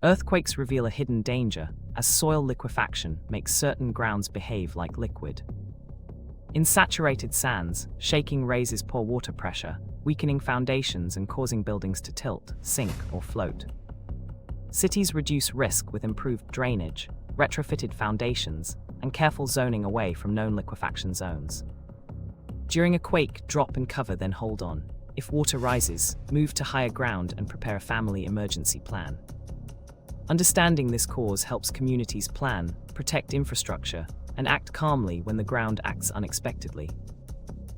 Earthquakes reveal a hidden danger, as soil liquefaction makes certain grounds behave like liquid. In saturated sands, shaking raises pore water pressure, weakening foundations and causing buildings to tilt, sink, or float. Cities reduce risk with improved drainage, retrofitted foundations, and careful zoning away from known liquefaction zones. During a quake, drop and cover, then hold on. If water rises, move to higher ground and prepare a family emergency plan. Understanding this cause helps communities plan, protect infrastructure, and act calmly when the ground acts unexpectedly.